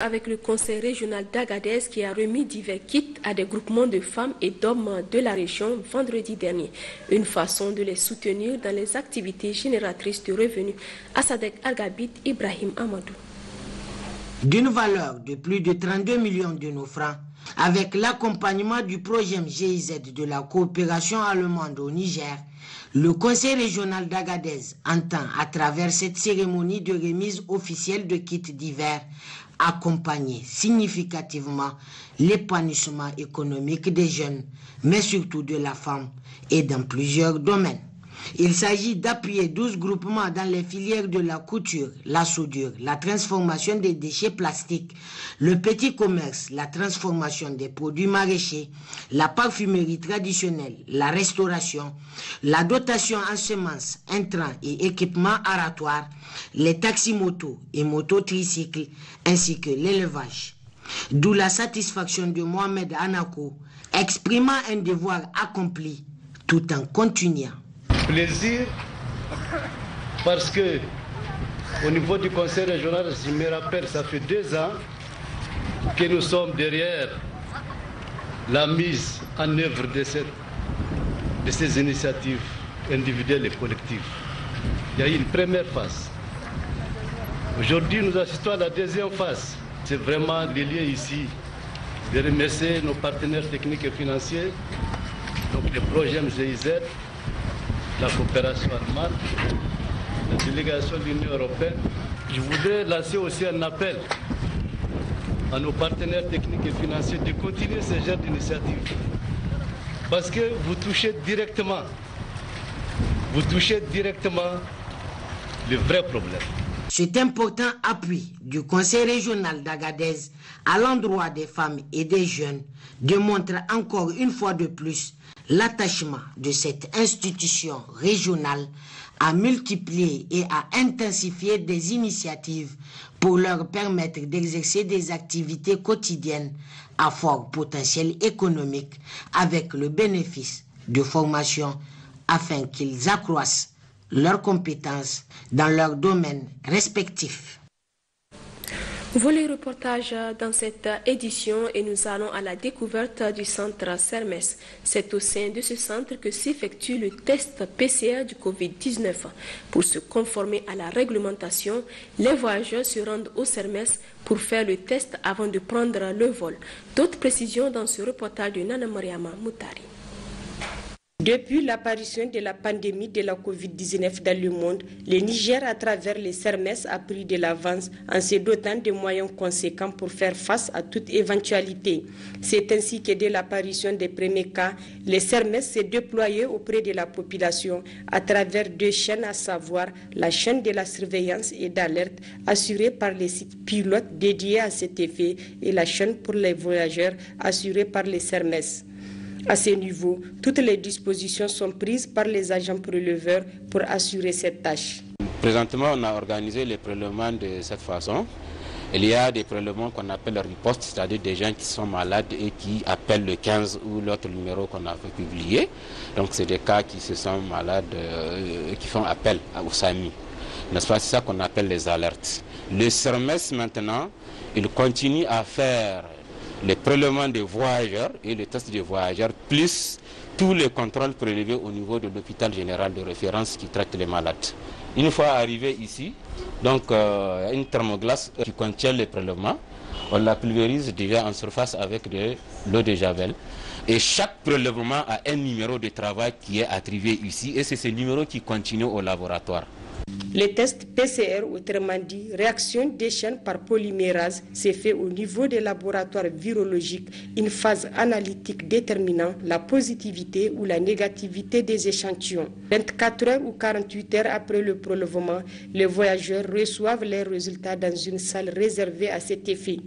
Avec le conseil régional d'Agadez qui a remis divers kits à des groupements de femmes et d'hommes de la région vendredi dernier. Une façon de les soutenir dans les activités génératrices de revenus. Assadek Algabit, Ibrahim Amadou. D'une valeur de plus de 32 millions de nos francs, avec l'accompagnement du projet GIZ de la coopération allemande au Niger, le conseil régional d'Agadez entend, à travers cette cérémonie de remise officielle de kits divers, accompagner significativement l'épanouissement économique des jeunes, mais surtout de la femme, et dans plusieurs domaines. Il s'agit d'appuyer 12 groupements dans les filières de la couture, la soudure, la transformation des déchets plastiques, le petit commerce, la transformation des produits maraîchers, la parfumerie traditionnelle, la restauration, la dotation en semences, intrants et équipements aratoires, les taxis-motos et mototricycles, ainsi que l'élevage. D'où la satisfaction de Mohamed Anako, exprimant un devoir accompli tout en continuant. Plaisir parce que au niveau du conseil régional, je me rappelle, ça fait 2 ans que nous sommes derrière la mise en œuvre de ces initiatives individuelles et collectives. Il y a eu une première phase. Aujourd'hui, nous assistons à la deuxième phase. C'est vraiment les liens ici de remercier nos partenaires techniques et financiers, donc le projet GIZ, la coopération allemande, la délégation de l'Union européenne. Je voudrais lancer aussi un appel à nos partenaires techniques et financiers de continuer ce genre d'initiative. Parce que vous touchez directement le vrai problème. Cet important appui du conseil régional d'Agadez à l'endroit des femmes et des jeunes démontre encore une fois de plus l'attachement de cette institution régionale à multiplier et à intensifier des initiatives pour leur permettre d'exercer des activités quotidiennes à fort potentiel économique avec le bénéfice de formation afin qu'ils accroissent leurs compétences dans leurs domaines respectifs. Volet reportage dans cette édition et nous allons à la découverte du centre Sermes. C'est au sein de ce centre que s'effectue le test PCR du Covid-19. Pour se conformer à la réglementation, les voyageurs se rendent au Sermes pour faire le test avant de prendre le vol. D'autres précisions dans ce reportage de Nana Mariama Moutari. Depuis l'apparition de la pandémie de la Covid-19 dans le monde, le Niger, à travers les Sermes, a pris de l'avance en se dotant de moyens conséquents pour faire face à toute éventualité. C'est ainsi que dès l'apparition des premiers cas, les Sermes s'est déployé auprès de la population à travers 2 chaînes, à savoir la chaîne de la surveillance et d'alerte assurée par les sites pilotes dédiés à cet effet et la chaîne pour les voyageurs assurée par les Sermes. À ce niveau, toutes les dispositions sont prises par les agents préleveurs pour assurer cette tâche. Présentement, on a organisé les prélèvements de cette façon. Il y a des prélèvements qu'on appelle riposte, c'est-à-dire des gens qui sont malades et qui appellent le 15 ou l'autre numéro qu'on a fait publier. Donc c'est des cas qui se sont malades et qui font appel au SAMI. N'est-ce pas? C'est ça qu'on appelle les alertes. Le Sermes maintenant, il continue à faire les prélèvements des voyageurs et les tests des voyageurs, plus tous les contrôles prélevés au niveau de l'hôpital général de référence qui traite les malades. Une fois arrivé ici, donc une thermoglace qui contient les prélèvements, on la pulvérise déjà en surface avec de l'eau de javel. Et chaque prélèvement a un numéro de travail qui est attribué ici et c'est ce numéro qui continue au laboratoire. Les tests PCR, autrement dit, réaction des chaînes par polymérase, s'est fait au niveau des laboratoires virologiques, une phase analytique déterminant la positivité ou la négativité des échantillons. 24 heures ou 48 heures après le prélèvement, les voyageurs reçoivent les résultats dans une salle réservée à cet effet.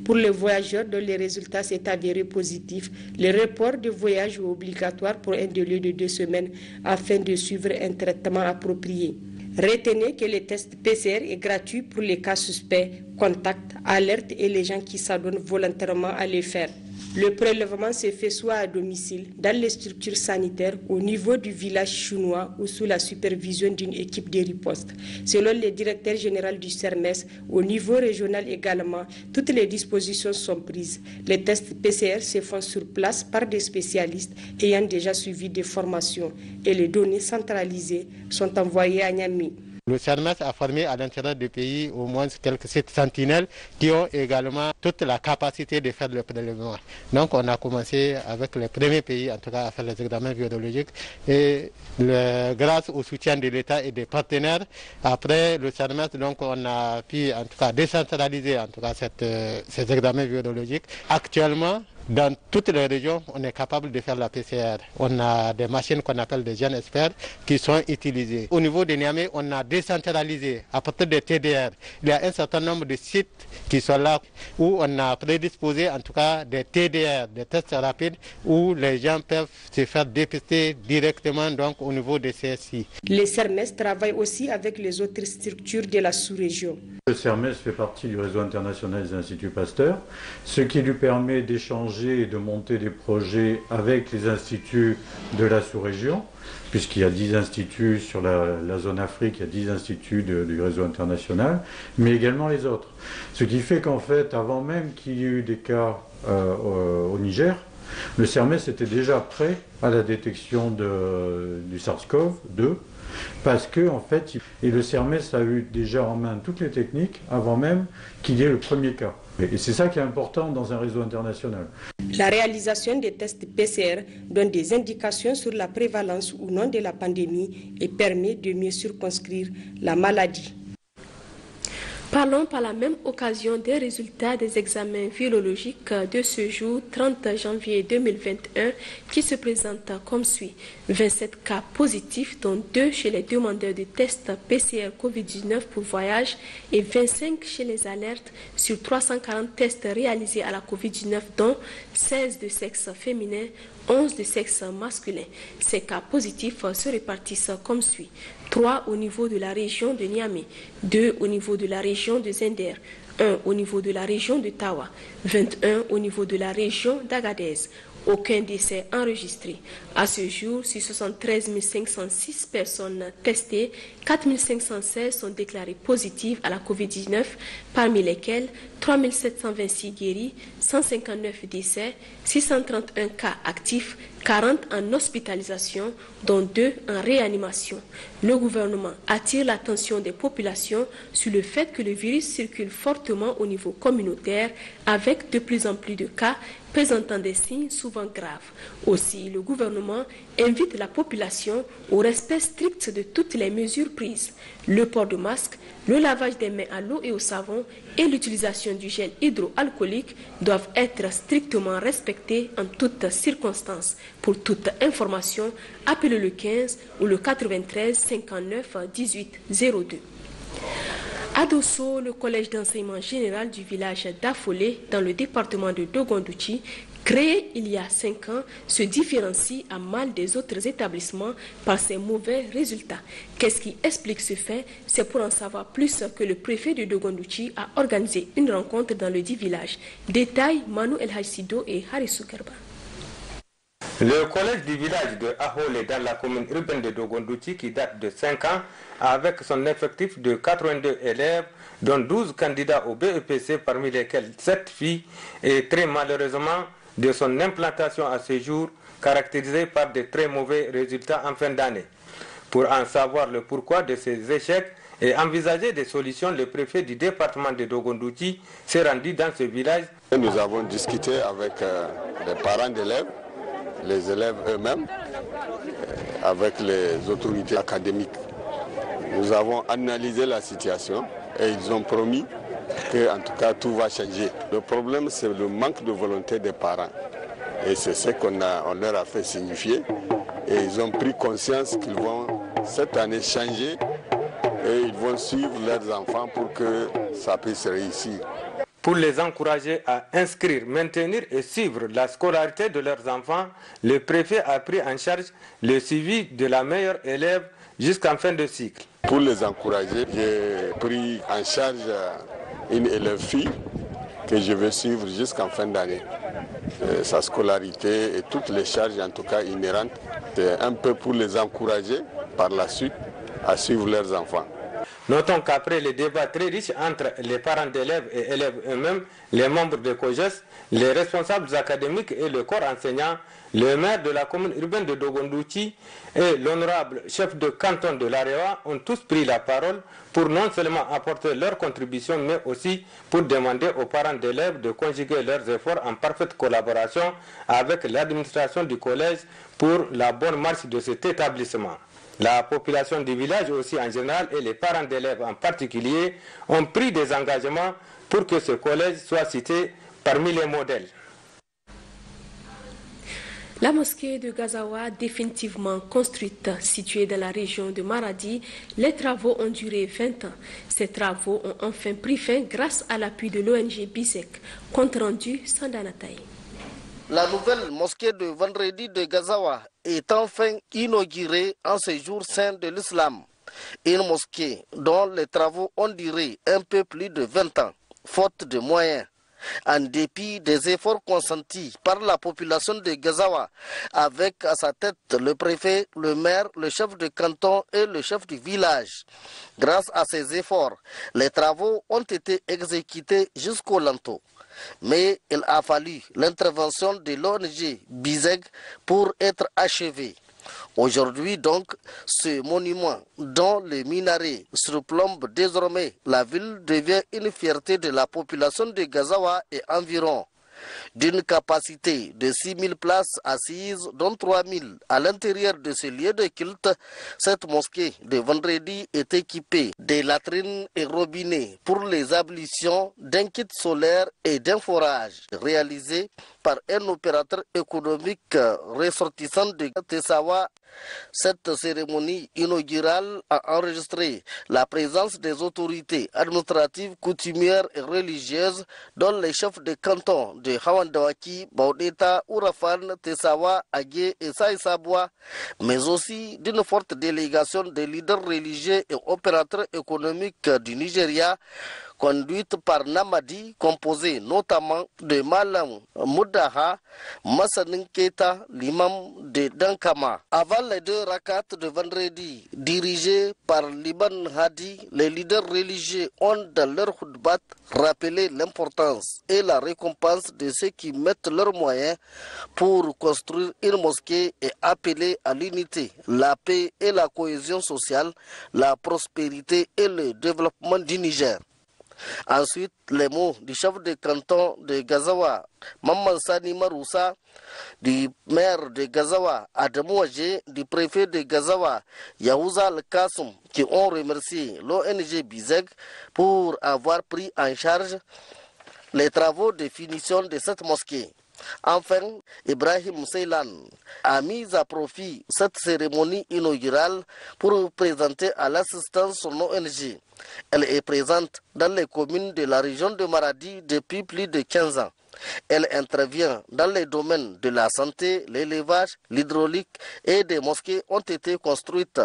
Pour les voyageurs dont les résultats s'est avéré positifs, le report de voyage est obligatoire pour un délai de 2 semaines afin de suivre un traitement approprié. Retenez que le test PCR est gratuit pour les cas suspects, contacts, alertes et les gens qui s'adonnent volontairement à les faire. Le prélèvement se fait soit à domicile, dans les structures sanitaires, au niveau du village chinois ou sous la supervision d'une équipe de riposte. Selon le directeur général du CERMES, au niveau régional également, toutes les dispositions sont prises. Les tests PCR se font sur place par des spécialistes ayant déjà suivi des formations et les données centralisées sont envoyées à Niamey. Le CERMES a formé à l'intérieur du pays au moins quelques 7 sentinelles qui ont également toute la capacité de faire le prélèvement. Donc on a commencé avec les premiers pays en tout cas à faire les examens virologiques et grâce au soutien de l'État et des partenaires, après le CERMES, donc on a pu en tout cas décentraliser en tout cas ces examens virologiques. Actuellement, dans toutes les régions, on est capable de faire la PCR. On a des machines qu'on appelle des jeunes experts qui sont utilisées. Au niveau de Niamey, on a décentralisé à partir des TDR. Il y a un certain nombre de sites qui sont là où on a prédisposé en tout cas des TDR, des tests rapides où les gens peuvent se faire dépister directement donc au niveau des CSI. Les CERMES travaillent aussi avec les autres structures de la sous-région. Le CERMES fait partie du réseau international des instituts Pasteur, ce qui lui permet d'échanger et de monter des projets avec les instituts de la sous-région, puisqu'il y a 10 instituts sur la zone Afrique, il y a 10 instituts du réseau international, mais également les autres. Ce qui fait qu'en fait, avant même qu'il y ait eu des cas au Niger, le CERMES était déjà prêt à la détection du SARS-CoV-2, parce que en fait, et le CERMES a eu déjà en main toutes les techniques avant même qu'il y ait le premier cas. Et c'est ça qui est important dans un réseau international. La réalisation des tests PCR donne des indications sur la prévalence ou non de la pandémie et permet de mieux circonscrire la maladie. Parlons par la même occasion des résultats des examens virologiques de ce jour 30 janvier 2021 qui se présentent comme suit. 27 cas positifs dont 2 chez les demandeurs de tests PCR Covid-19 pour voyage et 25 chez les alertes sur 340 tests réalisés à la Covid-19 dont 16 de sexe féminin, 11 de sexe masculin. Ces cas positifs se répartissent comme suit. 3 au niveau de la région de Niamey, 2 au niveau de la région de Zender, 1 au niveau de la région de Tawa, 21 au niveau de la région d'Agadez. Aucun décès enregistré. À ce jour, sur 73 506 personnes testées, 4 516 sont déclarées positives à la COVID-19, parmi lesquelles 3 726 guéris, 159 décès, 631 cas actifs, 40 en hospitalisation, dont 2 en réanimation. Le gouvernement attire l'attention des populations sur le fait que le virus circule fortement au niveau communautaire avec de plus en plus de cas présentant des signes souvent graves. Aussi, le gouvernement invite la population au respect strict de toutes les mesures prises. Le port de masque, le lavage des mains à l'eau et au savon et l'utilisation du gel hydroalcoolique doivent être strictement respectés en toutes circonstances. Pour toute information, appelez le 15 ou le 93 59 18 02. À Dosso, le collège d'enseignement général du village d'Affolé, dans le département de Dogondouchi, créé il y a 5 ans, se différencie à mal des autres établissements par ses mauvais résultats. Qu'est-ce qui explique ce fait? C'est pour en savoir plus que le préfet de Dogondouchi a organisé une rencontre dans le dit village. Détail, Manu El Hajsido et Harissou Kerba. Le collège du village de Aholé dans la commune urbaine de Dogondouchi qui date de 5 ans avec son effectif de 82 élèves dont 12 candidats au BEPC parmi lesquels 7 filles est très malheureusement de son implantation à ce jour caractérisée par de très mauvais résultats en fin d'année. Pour en savoir le pourquoi de ces échecs et envisager des solutions, le préfet du département de Dogondouchi s'est rendu dans ce village. Nous avons discuté avec les parents d'élèves, les élèves eux-mêmes, avec les autorités académiques. Nous avons analysé la situation et ils ont promis que, en tout cas, tout va changer. Le problème, c'est le manque de volonté des parents. Et c'est ce qu'on leur a fait signifier. Et ils ont pris conscience qu'ils vont cette année changer et ils vont suivre leurs enfants pour que ça puisse réussir. Pour les encourager à inscrire, maintenir et suivre la scolarité de leurs enfants, le préfet a pris en charge le suivi de la meilleure élève jusqu'en fin de cycle. Pour les encourager, j'ai pris en charge une élève fille que je vais suivre jusqu'en fin d'année. sa scolarité et toutes les charges en tout cas inhérentes. C'est un peu pour les encourager par la suite à suivre leurs enfants. Notons qu'après les débats très riches entre les parents d'élèves et élèves eux-mêmes, les membres de COJES, les responsables académiques et le corps enseignant, le maire de la commune urbaine de Dogondouchi et l'honorable chef de canton de l'Arewa ont tous pris la parole pour non seulement apporter leur contribution, mais aussi pour demander aux parents d'élèves de conjuguer leurs efforts en parfaite collaboration avec l'administration du collège pour la bonne marche de cet établissement. La population du village aussi en général et les parents d'élèves en particulier ont pris des engagements pour que ce collège soit cité parmi les modèles. La mosquée de Gazawa, définitivement construite, située dans la région de Maradi, les travaux ont duré 20 ans. Ces travaux ont enfin pris fin grâce à l'appui de l'ONG BISEC. Compte rendu Sandanataï. La nouvelle mosquée de vendredi de Gazawa est enfin inaugurée en ce jour saint de l'islam. Une mosquée dont les travaux ont duré un peu plus de 20 ans, faute de moyens. En dépit des efforts consentis par la population de Gazawa, avec à sa tête le préfet, le maire, le chef de canton et le chef du village. Grâce à ces efforts, les travaux ont été exécutés jusqu'au Lanto. Mais il a fallu l'intervention de l'ONG BISEG pour être achevé. Aujourd'hui donc, ce monument dont les minarets surplombent désormais la ville devient une fierté de la population de Gazawa et environ. D'une capacité de 6000 places assises, dont 3000 à l'intérieur de ce lieu de culte, cette mosquée de vendredi est équipée de latrines et robinets pour les ablutions, d'un kit solaire et d'un forage réalisé par un opérateur économique ressortissant de Tessawa. Cette cérémonie inaugurale a enregistré la présence des autorités administratives, coutumières et religieuses, dont les chefs de canton de Hawandawaki, Baudeta, Ourafan, Tessawa, Agé et Saïsaboua, mais aussi d'une forte délégation des leaders religieux et opérateurs économiques du Nigeria, conduite par Namadi, composée notamment de Malam Moudaha, Massanin Keita, l'imam de Dankama. Avant les deux rakats de vendredi, dirigés par Liban Hadi, les leaders religieux ont dans leur khutbat rappelé l'importance et la récompense de ceux qui mettent leurs moyens pour construire une mosquée et appeler à l'unité, la paix et la cohésion sociale, la prospérité et le développement du Niger. Ensuite, les mots du chef de canton de Gazawa, Maman Sani Maroussa, du maire de Gazawa, Adamou Adjé, du préfet de Gazawa, Yahouza Al-Kassoum, qui ont remercié l'ONG BISEG pour avoir pris en charge les travaux de finition de cette mosquée. Enfin, Ibrahim Ceylan a mis à profit cette cérémonie inaugurale pour présenter à l'assistance son ONG. Elle est présente dans les communes de la région de Maradi depuis plus de 15 ans. Elle intervient dans les domaines de la santé, l'élevage, l'hydraulique et des mosquées ont été construites.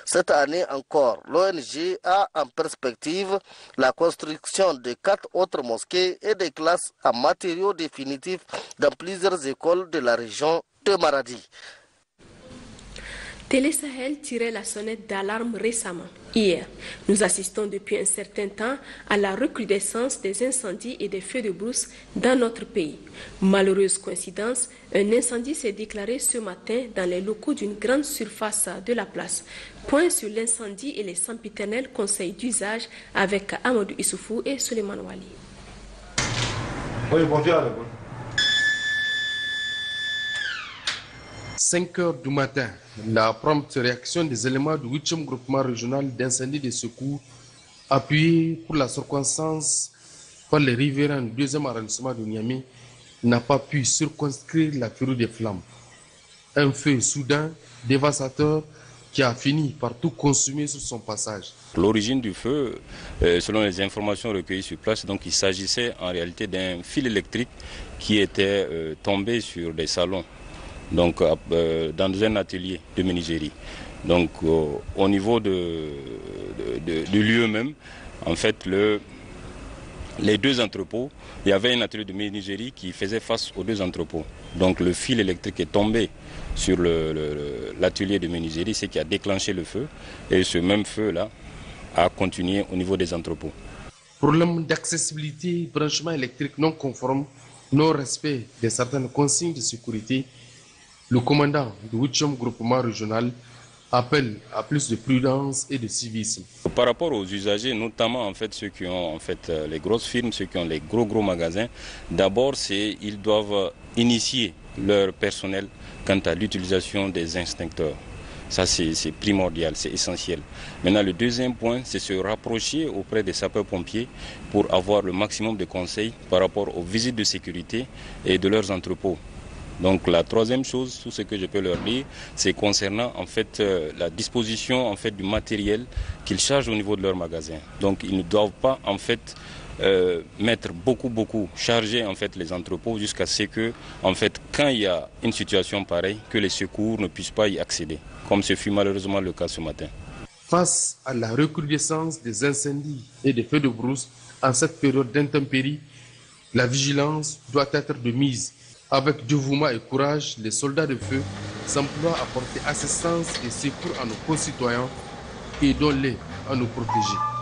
Cette année encore, l'ONG a en perspective la construction de 4 autres mosquées et des classes en matériaux définitifs dans plusieurs écoles de la région de Maradi. Télé Sahel tirait la sonnette d'alarme récemment. Hier, nous assistons depuis un certain temps à la recrudescence des incendies et des feux de brousse dans notre pays. Malheureuse coïncidence, un incendie s'est déclaré ce matin dans les locaux d'une grande surface de la place. Point sur l'incendie et les sempiternels conseils d'usage avec Amadou Issoufou et Suleiman Wali. Oui, bonjour. 5 heures du matin, la prompte réaction des éléments du 8e groupement régional d'incendie de secours, appuyé pour la circonstance par les riverains du 2e arrondissement de Niamey, n'a pas pu circonscrire la furie des flammes. Un feu soudain, dévastateur, qui a fini par tout consumer sur son passage. L'origine du feu, selon les informations recueillies sur place, donc il s'agissait en réalité d'un fil électrique qui était tombé sur des salons. Donc, dans un atelier de menuiserie. Donc, au niveau du lieu même, en fait, les deux entrepôts, il y avait un atelier de menuiserie qui faisait face aux deux entrepôts. Donc le fil électrique est tombé sur l'atelier de menuiserie, ce qui a déclenché le feu. Et ce même feu-là a continué au niveau des entrepôts. Problème d'accessibilité, branchement électrique non conforme, non-respect de certaines consignes de sécurité, le commandant du 8e groupement régional appelle à plus de prudence et de civisme. Par rapport aux usagers, notamment en fait ceux qui ont les grosses firmes, ceux qui ont les gros magasins, d'abord ils doivent initier leur personnel quant à l'utilisation des extincteurs. Ça c'est primordial, c'est essentiel. Maintenant le deuxième point, c'est se rapprocher auprès des sapeurs-pompiers pour avoir le maximum de conseils par rapport aux visites de sécurité et de leurs entrepôts. Donc la troisième chose, tout ce que je peux leur dire, c'est concernant en fait la disposition en fait du matériel qu'ils chargent au niveau de leur magasin. Donc ils ne doivent pas en fait mettre charger en fait les entrepôts jusqu'à ce que en fait quand il y a une situation pareille, que les secours ne puissent pas y accéder, comme ce fut malheureusement le cas ce matin. Face à la recrudescence des incendies et des feux de brousse en cette période d'intempérie, la vigilance doit être de mise. Avec dévouement et courage, les soldats de feu s'emploient à porter assistance et secours à nos concitoyens et aidons-les à nous protéger.